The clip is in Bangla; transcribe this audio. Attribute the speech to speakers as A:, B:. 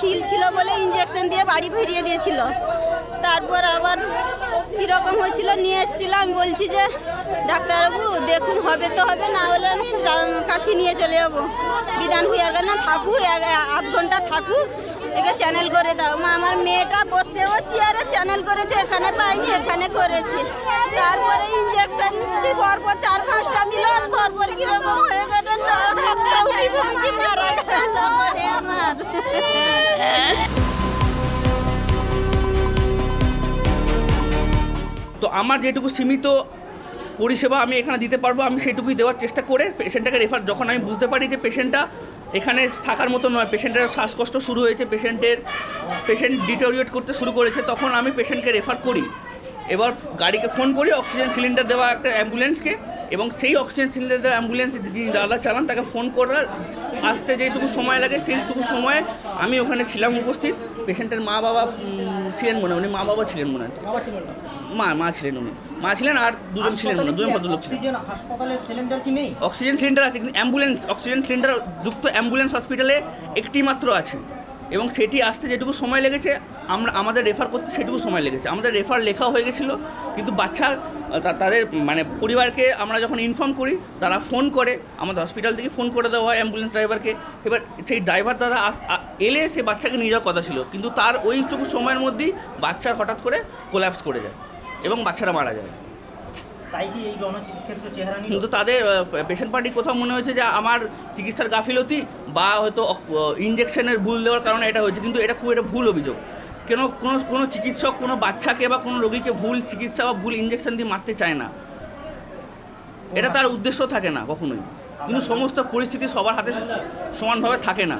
A: খিল ছিল বলে ইঞ্জেকশন দিয়ে বাড়ি ফিরিয়ে দিয়েছিল। তারপর আবার কীরকম হয়েছিল নিয়ে এসেছিলাম, বলছি যে ডাক্তারবাবু দেখুন হবে তো হবে, না হলে আমি কাঠি নিয়ে চলে যাবো। বিধান ভূঁইয়ার না থাকুক, আধ ঘন্টা থাকুক, একে চ্যানেল করে দাও। আমার মেয়েটা বসেও চেয়ারে চ্যানেল করেছে, এখানে পাইনি, এখানে করেছে। তারপরে ইঞ্জেকশন পরপর 4-5টা দিল, পরপর কীরকম হয়ে গেল, রক্ত উঠে কি মারা গেল আমার।
B: তো আমার যেটুকু সীমিত পরিষেবা আমি এখানে দিতে পারবো, আমি সেটুকুই দেওয়ার চেষ্টা করে পেশেন্টটাকে রেফার, যখন আমি বুঝতে পারি যে পেশেন্টটা এখানে থাকার মতো নয়, পেশেন্টের শ্বাসকষ্ট শুরু হয়েছে, পেশেন্ট ডিটোরিয়েট করতে শুরু করেছে, তখন আমি পেশেন্টকে রেফার করি। এবার গাড়িকে ফোন করি, অক্সিজেন সিলিন্ডার দেওয়া একটা অ্যাম্বুলেন্সকে, এবং সেই অক্সিজেন সিলিন্ডার দেওয়া অ্যাম্বুলেন্স যিনি দাদা চালান তাকে ফোন করার আসতে যেটুকু সময় লাগে সেইটুকু সময়ে আমি ওখানে ছিলাম উপস্থিত। পেশেন্টের মা বাবা ছিলেন মনে হয়, উনি মা বাবা ছিলেন মনে হয়, মা ছিলেন, উনি মা ছিলেন আর দুজন ছিলেন মনে হয়, দুজন ভদ্রলোক ছিলেন। অক্সিজেন সিলিন্ডার আছে কিন্তু অ্যাম্বুলেন্স, অক্সিজেন সিলিন্ডার যুক্ত অ্যাম্বুলেন্স হসপিটালে একটি মাত্র আছে, এবং সেটি আসতে যেটুকু সময় লেগেছে আমাদের রেফার করতে সেটুকু সময় লেগেছে। আমাদের রেফার লেখা হয়ে গেছিলো, কিন্তু বাচ্চা তাদের মানে পরিবারকে আমরা যখন ইনফর্ম করি, তারা ফোন করে, আমাদের হসপিটাল থেকে ফোন করে দেওয়া হয় অ্যাম্বুলেন্স ড্রাইভারকে। এবার সেই ড্রাইভার দাদা এলে সে বাচ্চাকে নিয়ে যাওয়ার কথা ছিল, কিন্তু তার ওইটুকু সময়ের মধ্যেই বাচ্চা হঠাৎ করে কোল্যাপস করে যায় এবং বাচ্চারা মারা যায়।
C: তাই কি এই রণক্ষেত্র চেহারা নিল?
B: কিন্তু তাদের পেশেন্ট পার্টি কোথাও মনে হয়েছে যে আমার চিকিৎসার গাফিলতি বা হয়তো ইঞ্জেকশনের ভুল দেওয়ার কারণে এটা হয়েছে, কিন্তু এটা খুব একটা ভুল অভিযোগ। কোনো চিকিৎসক কোনো বাচ্চাকে বা কোনো রোগীকে ভুল চিকিৎসা বা ভুল ইঞ্জেকশন দিয়ে মারতে চায় না, এটা তার উদ্দেশ্য থাকে না কখনোই, কিন্তু সমস্ত পরিস্থিতি সবার হাতে সমানভাবে থাকে না।